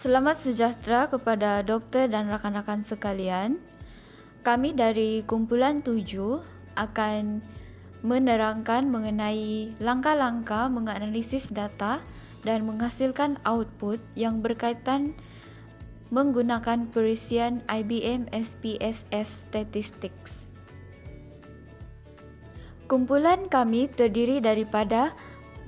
Selamat sejahtera kepada doktor dan rakan-rakan sekalian. Kami dari kumpulan 7 akan menerangkan mengenai langkah-langkah menganalisis data dan menghasilkan output yang berkaitan menggunakan perisian IBM SPSS Statistics. Kumpulan kami terdiri daripada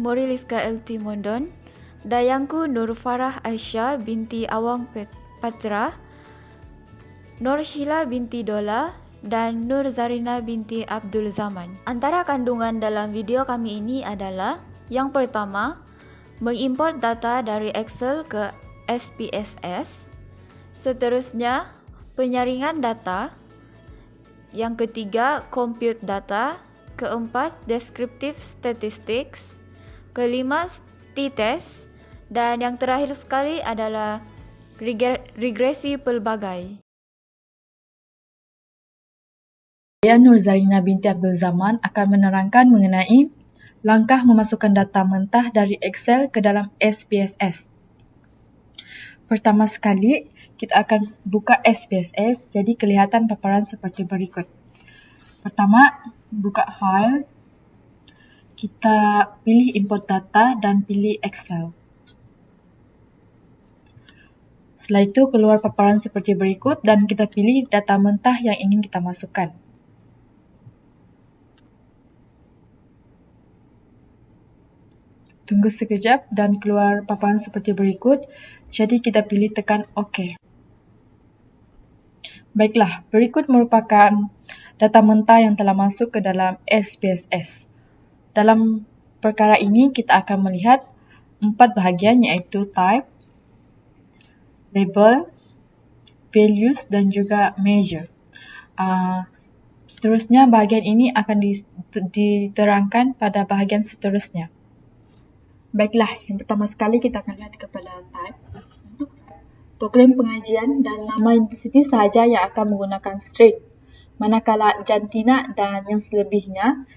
Moriliska LT Mondon, Dayangku Nur Farah Aisyah binti Awang Patra, Nur Sheila binti Dola dan Nur Zarina binti Abdul Zaman. Antara kandungan dalam video kami ini adalah yang pertama, mengimport data dari Excel ke SPSS. Seterusnya, penyaringan data. Yang ketiga, compute data. Keempat, descriptive statistics. Kelima, t-test. Dan yang terakhir sekali adalah regresi pelbagai. Saya Nur Zarina binti Abdul Zaman akan menerangkan mengenai langkah memasukkan data mentah dari Excel ke dalam SPSS. Pertama sekali, kita akan buka SPSS, jadi kelihatan paparan seperti berikut. Pertama, buka file, kita pilih import data dan pilih Excel. Setelah itu keluar paparan seperti berikut dan kita pilih data mentah yang ingin kita masukkan. Tunggu sekejap dan keluar paparan seperti berikut. Jadi kita pilih tekan OK. Baiklah, berikut merupakan data mentah yang telah masuk ke dalam SPSS. Dalam perkara ini kita akan melihat 4 bahagian iaitu type, label, values dan juga measure. Seterusnya bahagian ini akan diterangkan pada bahagian seterusnya. Baiklah, yang pertama sekali kita akan lihat kepada type. Untuk program pengajian dan nama universiti sahaja yang akan menggunakan string. Manakala jantina dan yang selebihnya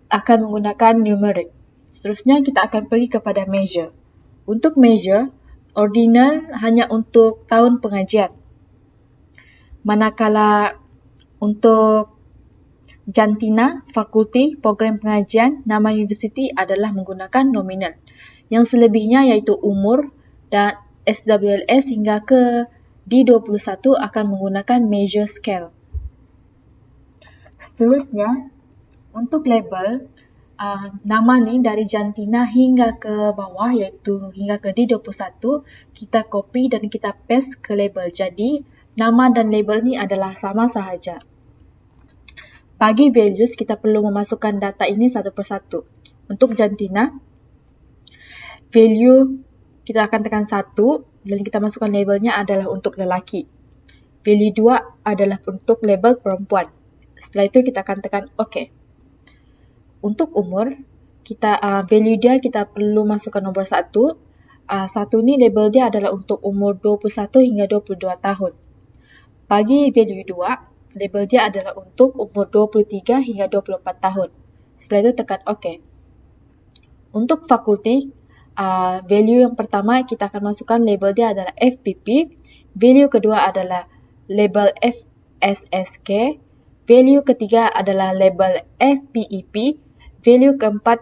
akan menggunakan numeric. Seterusnya kita akan pergi kepada measure. Untuk measure, ordinal hanya untuk tahun pengajian. Manakala untuk jantina, fakulti, program pengajian, nama universiti adalah menggunakan nominal. Yang selebihnya iaitu umur dan SWLS hingga ke D21 akan menggunakan measure scale. Seterusnya, untuk label, nama ni dari jantina hingga ke bawah iaitu hingga ke D21, kita copy dan kita paste ke label. Jadi, nama dan label ni adalah sama sahaja. Bagi values, kita perlu memasukkan data ini satu persatu. Untuk jantina, value kita akan tekan 1 dan kita masukkan labelnya adalah untuk lelaki. Value 2 adalah untuk label perempuan. Setelah itu kita akan tekan OK. Untuk umur, value dia kita perlu masukkan nombor 1. 1 ni label dia adalah untuk umur 21 hingga 22 tahun. Bagi value 2, label dia adalah untuk umur 23 hingga 24 tahun. Setelah itu tekan OK. Untuk fakulti, value yang pertama kita akan masukkan label dia adalah FPP. Value kedua adalah label FSSK. Value ketiga adalah label FPEP. Value keempat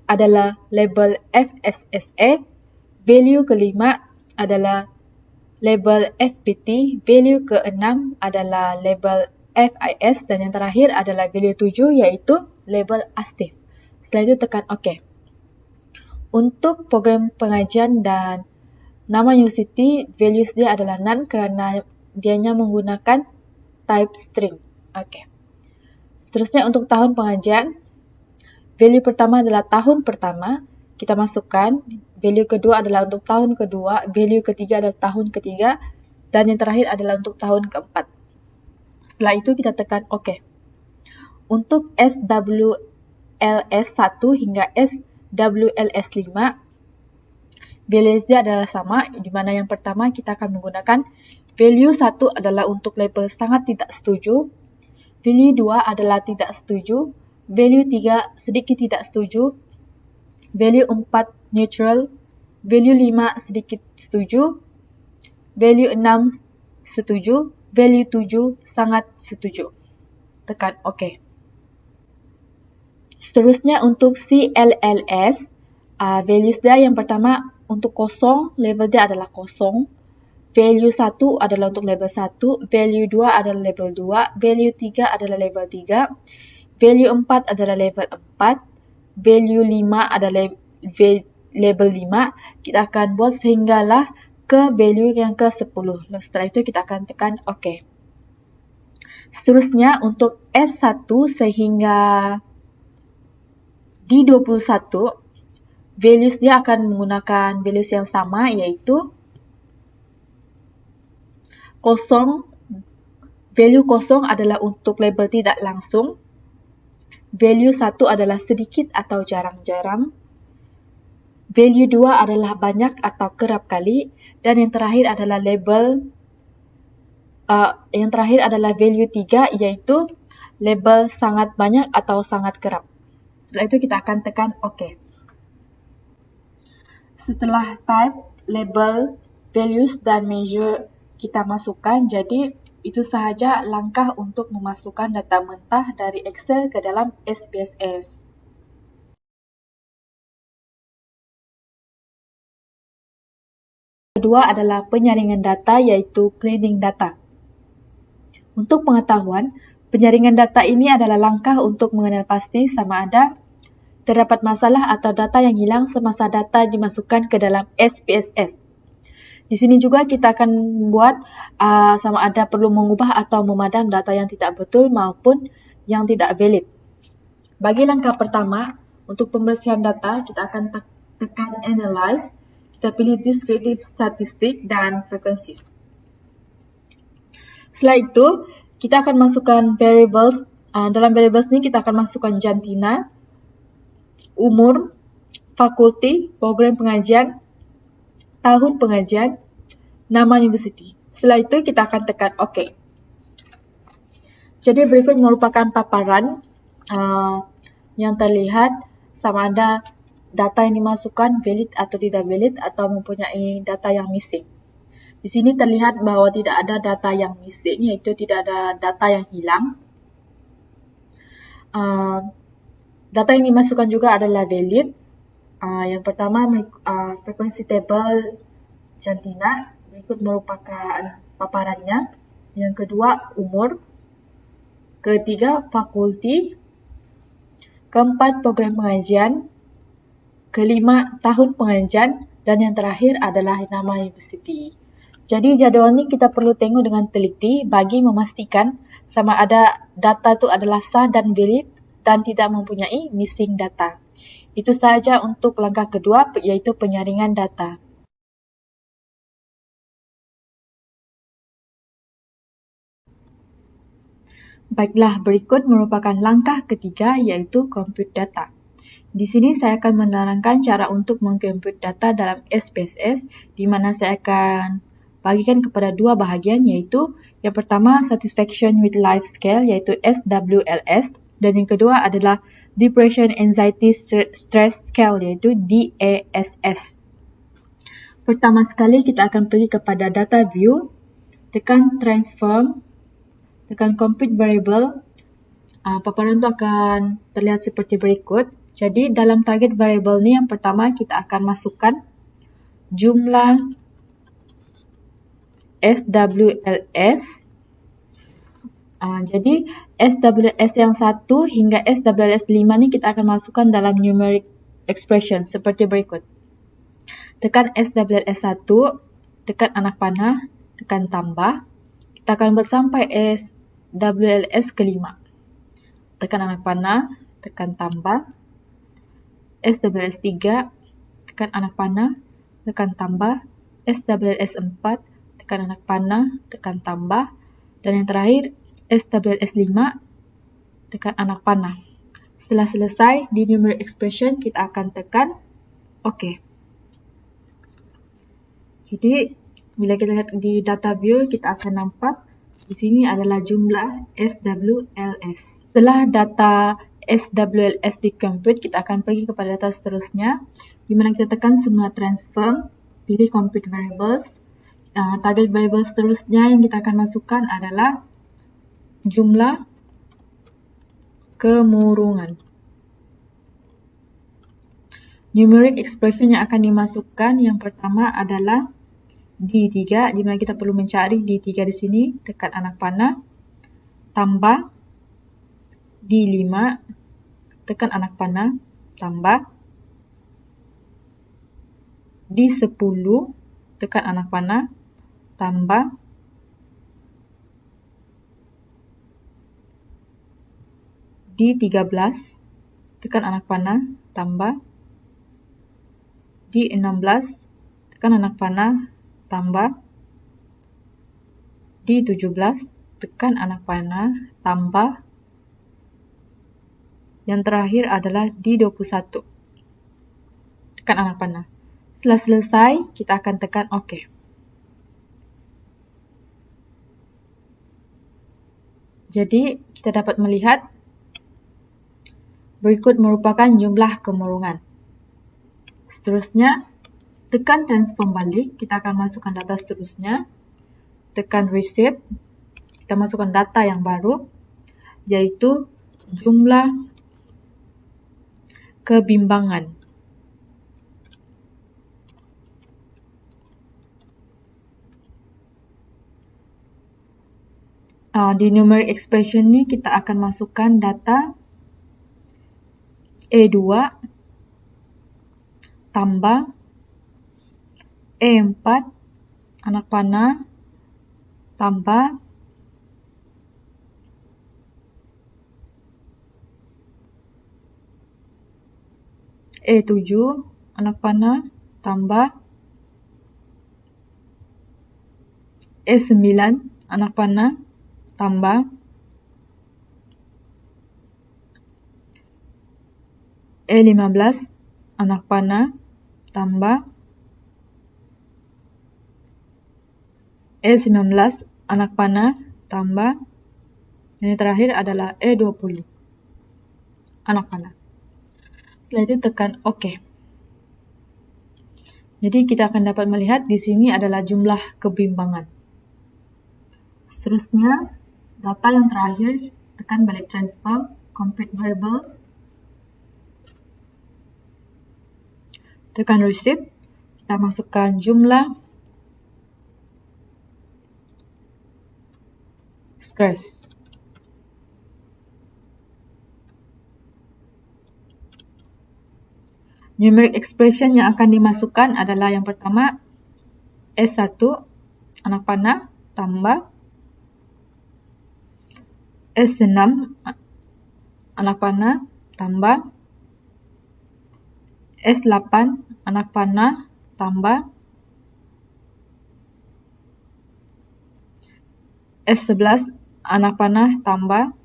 adalah label FSSA. Value kelima adalah label FPT. Value keenam adalah label FIS. Dan yang terakhir adalah value 7 iaitu label aktif. Setelah itu tekan OK. Untuk program pengajian dan nama universiti, values dia adalah none kerana dianya menggunakan type string. OK. Seterusnya untuk tahun pengajian, value pertama adalah tahun pertama, kita masukkan. Value kedua adalah untuk tahun kedua, value ketiga adalah tahun ketiga, dan yang terakhir adalah untuk tahun keempat. Setelah itu kita tekan OK. Untuk SWLS 1 hingga SWLS 5, values dia adalah sama, di mana yang pertama kita akan menggunakan value 1 adalah untuk label sangat tidak setuju, value 2 adalah tidak setuju, value 3 sedikit tidak setuju, value 4 neutral, value 5 sedikit setuju, value 6 setuju, value 7 sangat setuju. Tekan OK. Seterusnya untuk CLLS, values dia yang pertama untuk kosong, level dia adalah kosong. Value 1 adalah untuk level 1, value 2 adalah level 2, value 3 adalah level 3, value 4 adalah level 4, value 5 adalah level 5. Kita akan buat sehinggalah ke value yang ke-10. Setelah itu kita akan tekan OK. Seterusnya untuk S1 sehingga D21, values dia akan menggunakan values yang sama, iaitu kosong. Value kosong adalah untuk label tidak langsung. Value 1 adalah sedikit atau jarang-jarang. Value 2 adalah banyak atau kerap kali. Dan yang terakhir adalah value 3, iaitu label sangat banyak atau sangat kerap. Setelah itu kita akan tekan OK. Setelah type, label, values dan measure kita masukkan, jadi itu sahaja langkah untuk memasukkan data mentah dari Excel ke dalam SPSS. Kedua adalah penyaringan data, iaitu cleaning data. Untuk pengetahuan, penyaringan data ini adalah langkah untuk mengenal pasti sama ada terdapat masalah atau data yang hilang semasa data dimasukkan ke dalam SPSS. Di sini juga kita akan membuat sama ada perlu mengubah atau memadam data yang tidak betul maupun yang tidak valid. Bagi langkah pertama, untuk pembersihan data, kita akan tekan Analyze. Kita pilih Descriptive Statistic dan Frequencies. Setelah itu, kita akan masukkan variables. Dalam variables ini kita akan masukkan jantina, umur, fakulti, program pengajian, tahun pengajian, nama universiti. Setelah itu kita akan tekan OK. Jadi berikut merupakan paparan yang terlihat sama ada data yang dimasukkan valid atau tidak valid atau mempunyai data yang missing. Di sini terlihat bahwa tidak ada data yang missing, iaitu tidak ada data yang hilang. Data yang dimasukkan juga adalah valid. Yang pertama, frekuensi tabel jantina, berikut merupakan paparannya. Yang kedua, umur. Ketiga, fakulti. Keempat, program pengajian. Kelima, tahun pengajian. Dan yang terakhir adalah nama universiti. Jadi jadual ini kita perlu tengok dengan teliti bagi memastikan sama ada data itu adalah sah dan valid dan tidak mempunyai missing data. Itu sahaja untuk langkah kedua, iaitu penyaringan data. Baiklah, berikut merupakan langkah ketiga, iaitu compute data. Di sini saya akan menerangkan cara untuk mengcompute data dalam SPSS, di mana saya akan bagikan kepada dua bahagian, iaitu yang pertama Satisfaction with Life Scale, iaitu SWLS, dan yang kedua adalah Depression Anxiety Stress Scale, iaitu DASS. Pertama sekali kita akan pergi kepada Data View, tekan Transform, tekan Compute Variable. Paparan itu akan terlihat seperti berikut. Jadi dalam target variable ni yang pertama kita akan masukkan jumlah SWLS. Jadi SWLS yang 1 hingga SWLS 5 ni kita akan masukkan dalam numeric expression seperti berikut. Tekan SWLS 1, tekan anak panah, tekan tambah. Kita akan buat sampai SWLS ke-5. Tekan anak panah, tekan tambah. SWLS 3, tekan anak panah, tekan tambah. SWLS 4, tekan anak panah, tekan tambah. Dan yang terakhir, SWLS 5, tekan anak panah. Setelah selesai di numeric expression, kita akan tekan OK. Jadi, bila kita lihat di data view, kita akan nampak di sini adalah jumlah SWLS. Setelah data SWLS di-compute, kita akan pergi kepada data seterusnya, di mana kita tekan semula transform, pilih compute variables, target variable seterusnya yang kita akan masukkan adalah jumlah kemurungan. Numeric expression yang akan dimasukkan yang pertama adalah D3, di mana kita perlu mencari D3 di sini, tekan anak panah, tambah D5, tekan anak panah, tambah D10, tekan anak panah, tambah D13, tekan anak panah, tambah D16, tekan anak panah, tambah D17, tekan anak panah, tambah yang terakhir adalah D21, tekan anak panah. Setelah selesai, kita akan tekan OK. Jadi, kita dapat melihat berikut merupakan jumlah kemurungan. Seterusnya, tekan transform balik, kita akan masukkan data seterusnya. Tekan reset, kita masukkan data yang baru, yaitu jumlah kebimbangan. Di numeric expression ni kita akan masukkan data E2 tambah E4 anak panah tambah E7 anak panah tambah E9 anak panah tambah E15 anak panah tambah E19 anak panah tambah yang terakhir adalah E20 anak panah. Setelah itu tekan OK. Jadi kita akan dapat melihat di sini adalah jumlah kebimbangan. Seterusnya, data yang terakhir, tekan balik transform, compute variables, tekan reset, kita masukkan jumlah stress. Numeric expression yang akan dimasukkan adalah yang pertama S1 anak panah tambah S6 anak panah tambah S8 anak panah tambah S11 anak panah tambah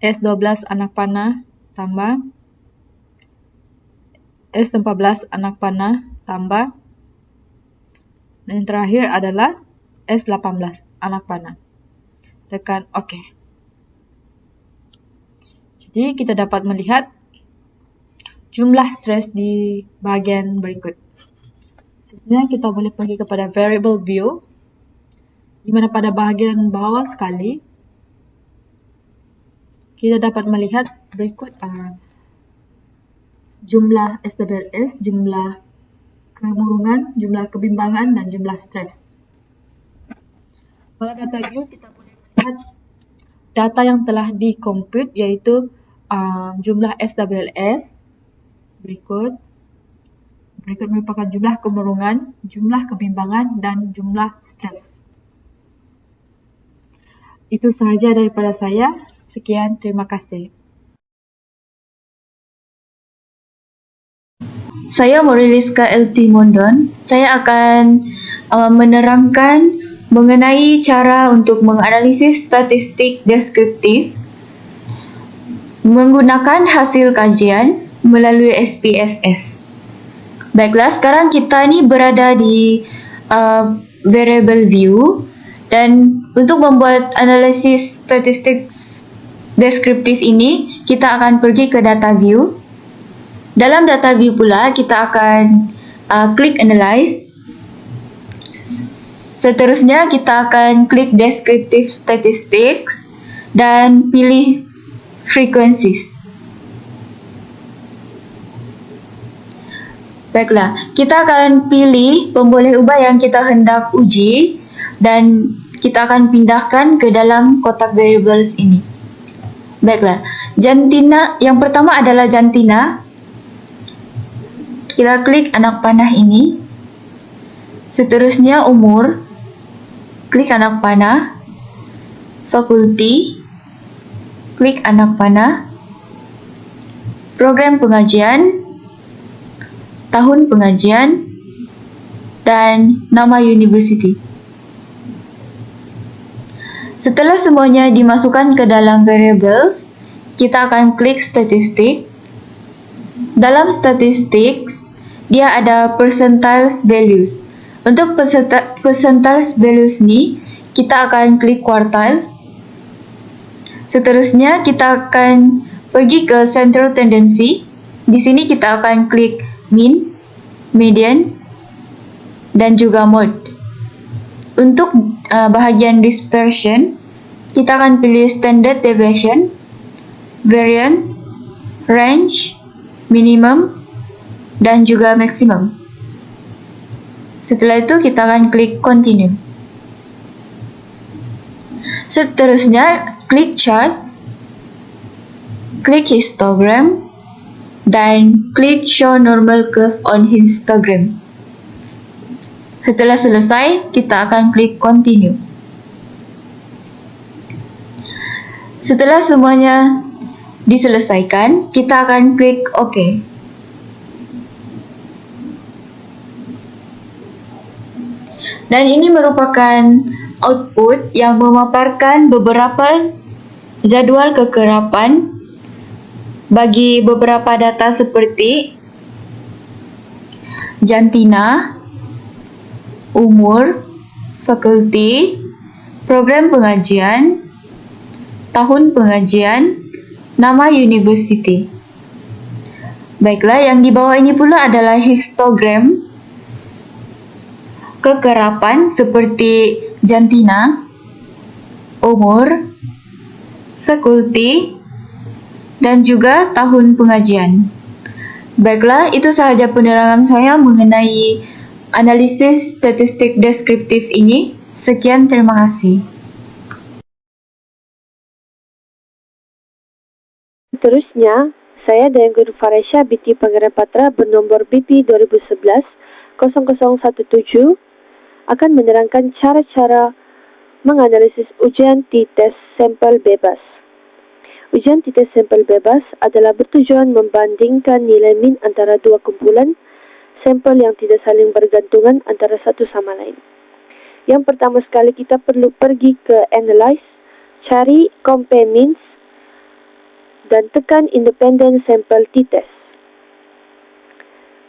S12 anak panah tambah S14 anak panah tambah dan yang terakhir adalah S18 anak panah. Tekan OK. Jadi kita dapat melihat jumlah stres di bahagian berikut. Sebenarnya kita boleh pergi kepada variable view, di mana pada bahagian bawah sekali kita dapat melihat berikut jumlah SWLS, jumlah kemurungan, jumlah kebimbangan, dan jumlah stres. Pada data view kita boleh melihat data yang telah di-compute, yaitu jumlah SWLS, berikut merupakan jumlah kemurungan, jumlah kebimbangan, dan jumlah stres. Itu sahaja daripada saya. Sekian, terima kasih. Saya Moriliska LT Mondon. Saya akan menerangkan mengenai cara untuk menganalisis statistik deskriptif menggunakan hasil kajian melalui SPSS. Baiklah, sekarang kita ni berada di variable view dan untuk membuat analisis statistik deskriptif ini, kita akan pergi ke data view. Dalam data view pula, kita akan klik analyze Seterusnya kita akan klik Descriptive Statistics dan pilih Frequencies. Baiklah, kita akan pilih pemboleh ubah yang kita hendak uji dan kita akan pindahkan ke dalam kotak variables ini. Baiklah, jantina yang pertama adalah jantina. Kita klik anak panah ini. Seterusnya umur. Klik anak panah. Fakulti. Klik anak panah. Program pengajian. Tahun pengajian. Dan nama university. Setelah semuanya dimasukkan ke dalam variables, kita akan klik statistik. Dalam statistics, dia ada percentiles values. Untuk percentiles values ni, kita akan klik quartiles. Seterusnya, kita akan pergi ke central tendency. Di sini kita akan klik mean, median, dan juga mode. Untuk bahagian dispersion, kita akan pilih standard deviation, variance, range, minimum, dan juga maximum. Setelah itu kita akan klik continue. Seterusnya klik charts, klik histogram, dan klik show normal curve on histogram. Setelah selesai, kita akan klik continue. Setelah semuanya diselesaikan, kita akan klik OK. Dan ini merupakan output yang memaparkan beberapa jadual kekerapan bagi beberapa data seperti jantina, umur, fakulti, program pengajian, tahun pengajian, nama university. Baiklah, yang di bawah ini pula adalah histogram kekerapan seperti jantina, umur, fakulti, dan juga tahun pengajian. Baiklah, itu sahaja penerangan saya mengenai analisis statistik deskriptif ini. Sekian, terima kasih. Seterusnya, saya dan Guru Faresha BT Pangeran Patra bernomor BP 2011-0017 akan menerangkan cara-cara menganalisis ujian T-test sampel bebas. Ujian T-test sampel bebas adalah bertujuan membandingkan nilai min antara dua kumpulan sampel yang tidak saling bergantungan antara satu sama lain. Yang pertama sekali kita perlu pergi ke Analyze, cari Compare Means, dan tekan Independent Sample T-test.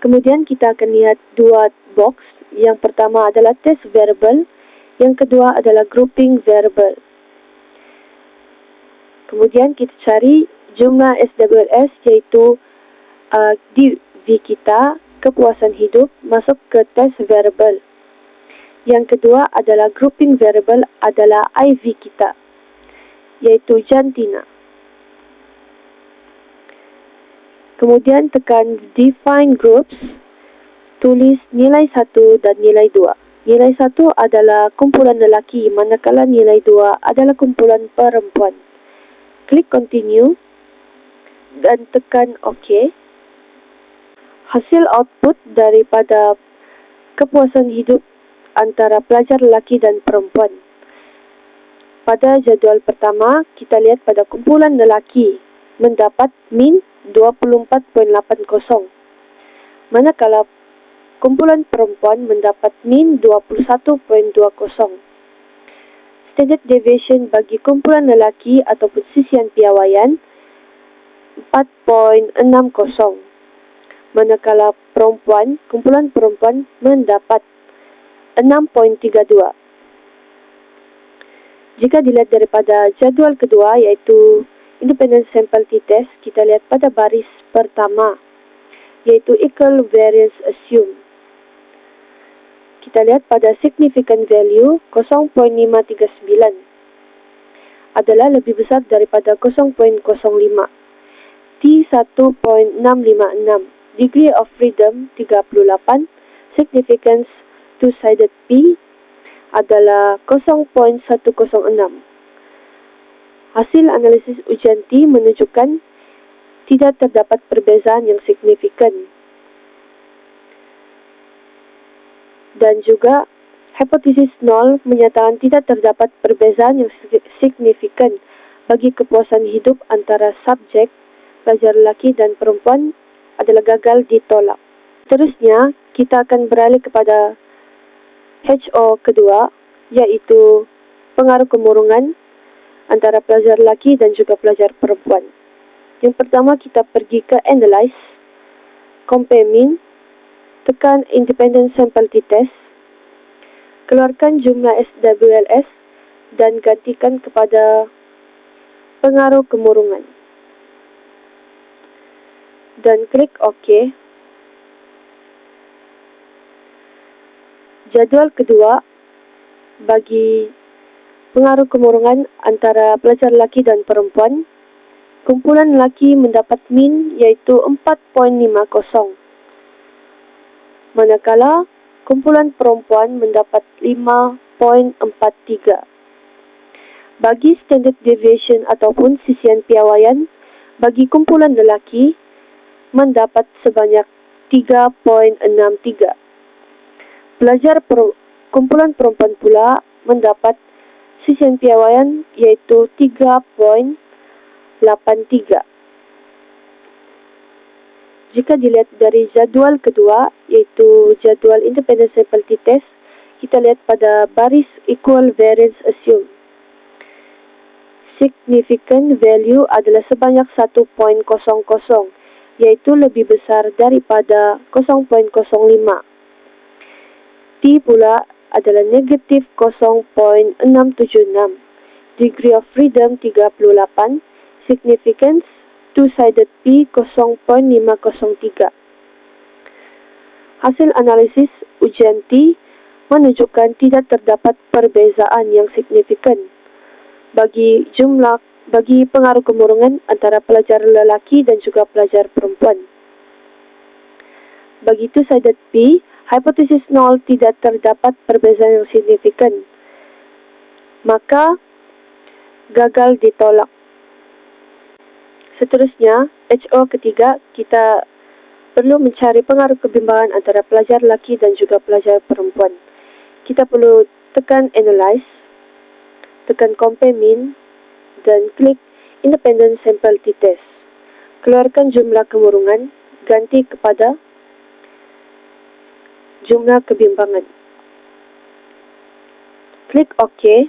Kemudian kita akan lihat dua box. Yang pertama adalah Test Variable, yang kedua adalah Grouping Variable. Kemudian kita cari jumlah SWS, iaitu DV kita, kepuasan hidup, masuk ke Test Variable. Yang kedua adalah Grouping Variable, adalah IV kita, iaitu jantina. Kemudian tekan Define Groups, tulis nilai 1 dan nilai 2. Nilai 1 adalah kumpulan lelaki, manakala nilai 2 adalah kumpulan perempuan. Klik Continue dan tekan OK. Hasil output daripada kepuasan hidup antara pelajar lelaki dan perempuan. Pada jadual pertama, kita lihat pada kumpulan lelaki mendapat min 24.80. Manakala kumpulan perempuan mendapat min 21.20. Standard deviation bagi kumpulan lelaki ataupun sisian piawaian 4.60. Manakala perempuan, kumpulan perempuan mendapat 6.32. Jika dilihat daripada jadual kedua, iaitu Independent Sample T-test, kita lihat pada baris pertama, iaitu Equal Variance Assume. kita lihat pada significant value 0.539 adalah lebih besar daripada 0.05. T1.656, degree of freedom 38, significance two-sided P adalah 0.106. Hasil analisis ujian T menunjukkan tidak terdapat perbezaan yang signifikan. Dan juga hipotesis 0 menyatakan tidak terdapat perbezaan yang signifikan bagi kepuasan hidup antara subjek, pelajar lelaki dan perempuan adalah gagal ditolak. Seterusnya, kita akan beralih kepada HO kedua, yaitu pengaruh kemurungan antara pelajar lelaki dan juga pelajar perempuan. Yang pertama, kita pergi ke Analyze, Compare Mean, tekan Independent Sample T-Test, keluarkan jumlah SWLS dan gantikan kepada pengaruh kemurungan. Dan klik OK. Jadual kedua bagi pengaruh kemurungan antara pelajar lelaki dan perempuan, kumpulan lelaki mendapat min yaitu 4.50, manakala kumpulan perempuan mendapat 5.43. Bagi standard deviation ataupun sisian piawaian, bagi kumpulan lelaki mendapat sebanyak 3.63. Kumpulan perempuan pula mendapat sisian piawaian yaitu 3.83. Jika dilihat dari jadual kedua, yaitu jadual Independent Sample T-Test, kita lihat pada baris Equal Variance Assume. Significant value adalah sebanyak 1.00, yaitu lebih besar daripada 0.05. T pula adalah negatif 0.676, degree of freedom 38, significance two-sided P 0.503. Hasil analisis ujian T menunjukkan tidak terdapat perbezaan yang signifikan bagi pengaruh kemurungan antara pelajar lelaki dan juga pelajar perempuan. Bagi two-sided P, hipotesis 0 tidak terdapat perbezaan yang signifikan, maka gagal ditolak. Seterusnya, HO ketiga, kita perlu mencari pengaruh kebimbangan antara pelajar lelaki dan juga pelajar perempuan. Kita perlu tekan Analyze, tekan Compare Mean, dan klik Independent Sample T-Test. Keluarkan jumlah kemurungan, ganti kepada jumlah kebimbangan. Klik OK.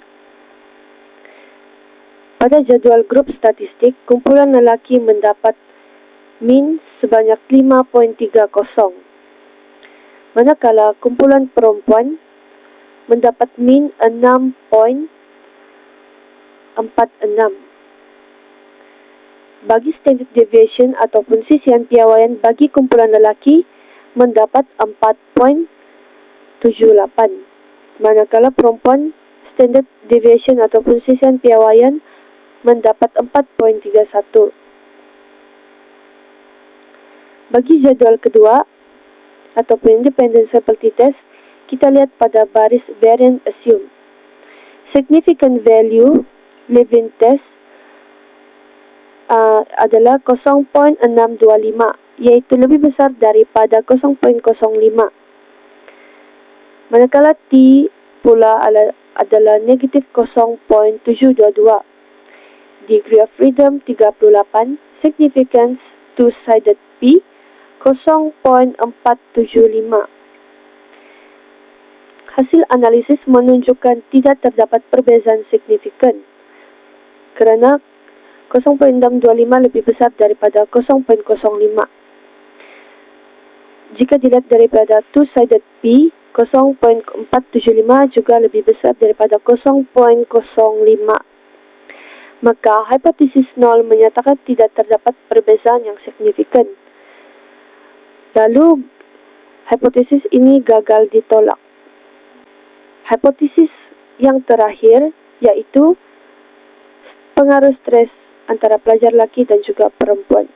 Pada jadual grup statistik, kumpulan lelaki mendapat min sebanyak 5.30, manakala kumpulan perempuan mendapat min 6.46. Bagi standard deviation ataupun sisian piawaian bagi kumpulan lelaki mendapat 4.78, manakala perempuan standard deviation ataupun sisian piawaian mendapat 4.31. Bagi jadual kedua ataupun Independent Sample T-Test, kita lihat pada baris Variance Assume. Significant value Levin Test adalah 0.625, yaitu lebih besar daripada 0.05. Manakala T pula adalah negatif 0.722, degree of freedom 38, significance two-sided P 0.475. Hasil analisis menunjukkan tidak terdapat perbezaan signifikan kerana 0.625 lebih besar daripada 0.05. Jika dilihat daripada two-sided P, 0.475 juga lebih besar daripada 0.05. Maka hipotesis 0 menyatakan tidak terdapat perbezaan yang signifikan. Lalu hipotesis ini gagal ditolak. Hipotesis yang terakhir yaitu pengaruh stres antara pelajar lelaki dan juga perempuan.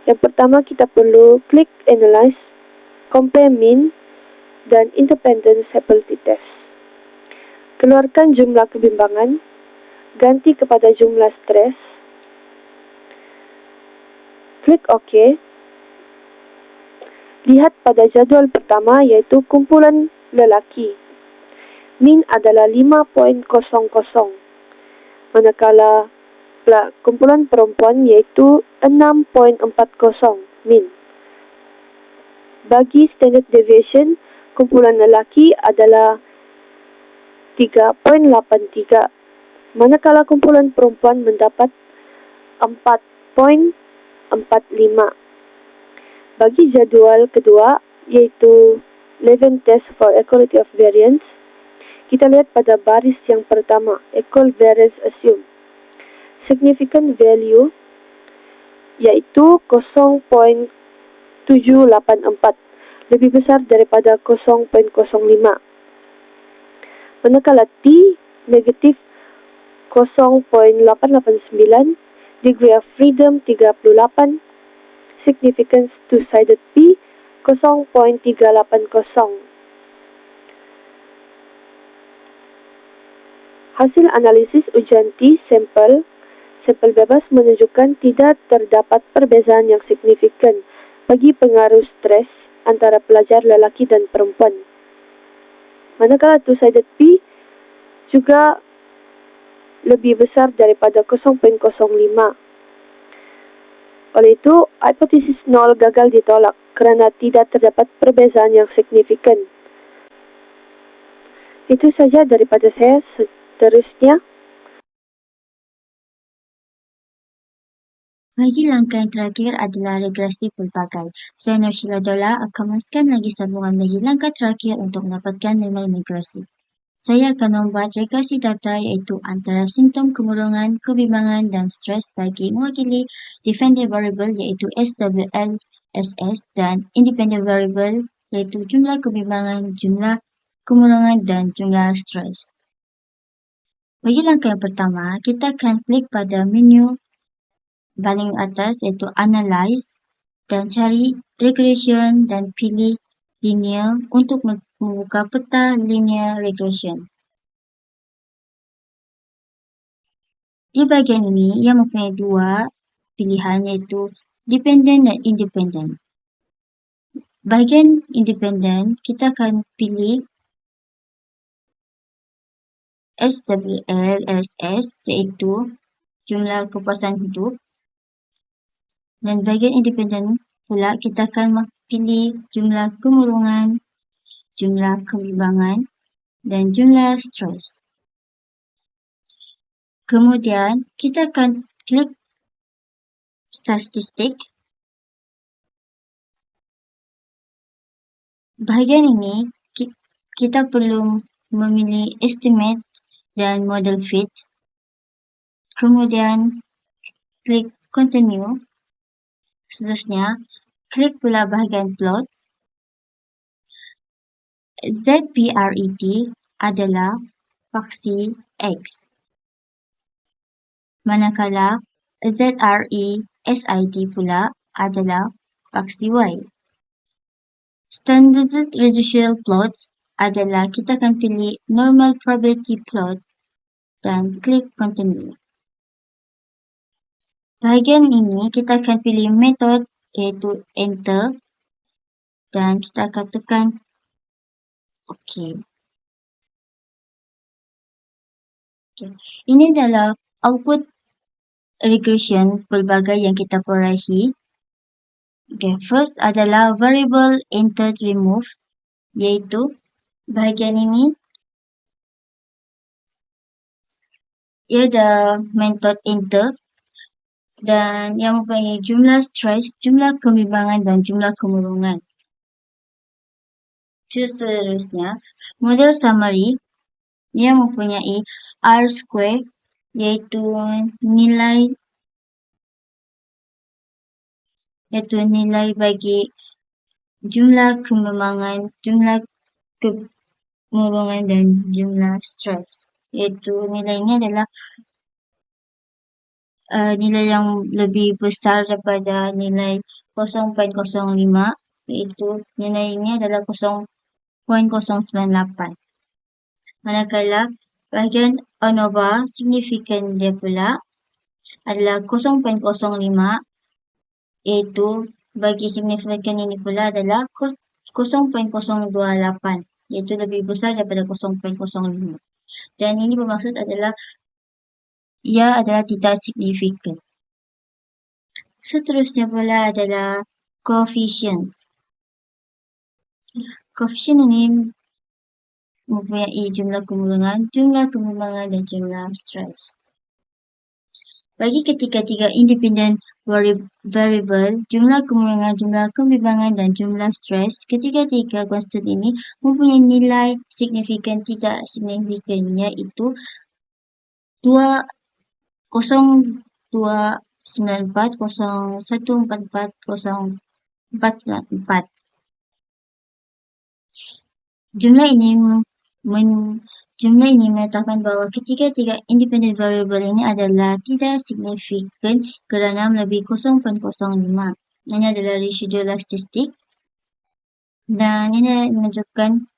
Yang pertama, kita perlu klik analyze, compare mean, dan independence ability test. Keluarkan jumlah kebimbangan, ganti kepada jumlah stres, klik OK. Lihat pada jadual pertama yaitu kumpulan lelaki. Min adalah 5.00, manakala kumpulan perempuan yaitu 6.40 min. Bagi standard deviation, kumpulan lelaki adalah 3.83, manakala kumpulan perempuan mendapat 4.45. Bagi jadual kedua, yaitu Levin Test for Equality of Variance, kita lihat pada baris yang pertama, Equal Variance Assume. Significant value yaitu 0.784, lebih besar daripada 0.05. Manakala T negatif 0.889, degree of freedom 38, significance two-sided P 0.380. Hasil analisis ujian T sampel bebas menunjukkan tidak terdapat perbezaan yang signifikan bagi pengaruh stres antara pelajar lelaki dan perempuan. Manakala two-sided P juga lebih besar daripada 0.05. Oleh itu, hipotesis 0 gagal ditolak kerana tidak terdapat perbezaan yang signifikan. Itu saja daripada saya. Seterusnya, Bagi langkah yang terakhir adalah regresi pelbagai. Saya Narshila Dola akan meneruskan lagi sambungan bagi langkah terakhir untuk mendapatkan nilai regresi. Saya akan membuat regresi data iaitu antara simptom kemurungan, kebimbangan dan stres bagi mewakili dependent variable iaitu SWLSS dan independent variable iaitu jumlah kebimbangan, jumlah kemurungan dan jumlah stres. Bagi langkah yang pertama, kita akan klik pada menu paling atas iaitu Analyze dan cari Regression dan pilih Linear untuk membuka peta Linear Regression. Di bahagian ini, ia mempunyai dua pilihan iaitu Dependent dan Independent. Bahagian Independent, kita akan pilih SWLSS iaitu jumlah kepuasan hidup. Dan bahagian independen pula kita akan pilih jumlah kemurungan, jumlah kebimbangan dan jumlah stres. Kemudian kita akan klik statistik. Bahagian ini kita perlu memilih estimate dan model fit. Kemudian klik continue. Seterusnya, klik pula bahagian plots. ZPRET adalah faksi X. Manakala ZRESIT pula adalah faksi Y. Standard residual plots adalah kita akan pilih normal probability plot dan klik continue. Bahagian ini kita akan pilih metode iaitu enter dan kita akan tekan OK. Ini adalah output regression pelbagai yang kita perolehi. First adalah variable entered remove iaitu bahagian ini ia ada metode enter dan yang mempunyai jumlah stres, jumlah kebimbangan dan jumlah kemurungan. Seterusnya, model summary yang mempunyai R square iaitu nilai bagi jumlah kebimbangan, jumlah kemurungan dan jumlah stres. Iaitu nilainya adalah nilai yang lebih besar daripada nilai 0.05, iaitu nilai ini adalah 0.098. Manakala bahagian ANOVA signifikan dia pula adalah 0.05, iaitu bagi signifikan ini pula adalah 0.028, iaitu lebih besar daripada 0.05. Dan ini bermaksud adalah ia adalah tidak signifikan. Seterusnya pula adalah coefficients. Coefficient ini mempunyai jumlah kemurungan, jumlah kemimbangan dan jumlah stres. Bagi ketiga-tiga independent variable, jumlah kemurungan, jumlah kemimbangan dan jumlah stres, ketiga-tiga konstan ini mempunyai nilai signifikan tidak signifikan, iaitu 0.294, 0.144, 0.494. Jumlah ini menyatakan bahawa ketiga-tiga independent variable ini adalah tidak signifikan kerana melebihi 0.05. Ini adalah residual statistik dan ini menunjukkan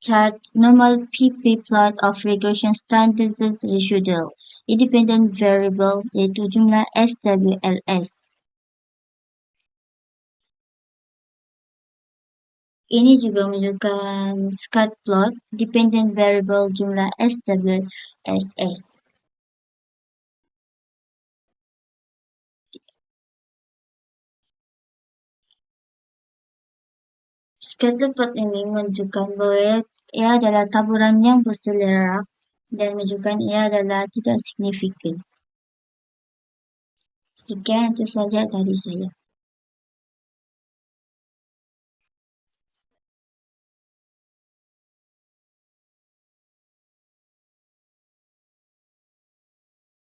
chart normal PP plot of regression standardized residual independent variable, iaitu jumlah SWLS. Ini juga menunjukkan scat plot dependent variable jumlah SWSS. Scatter plot ini menunjukkan bahawa ia adalah taburan yang berselera dan menunjukkan ia adalah tidak signifikan. Sekian itu saja dari saya.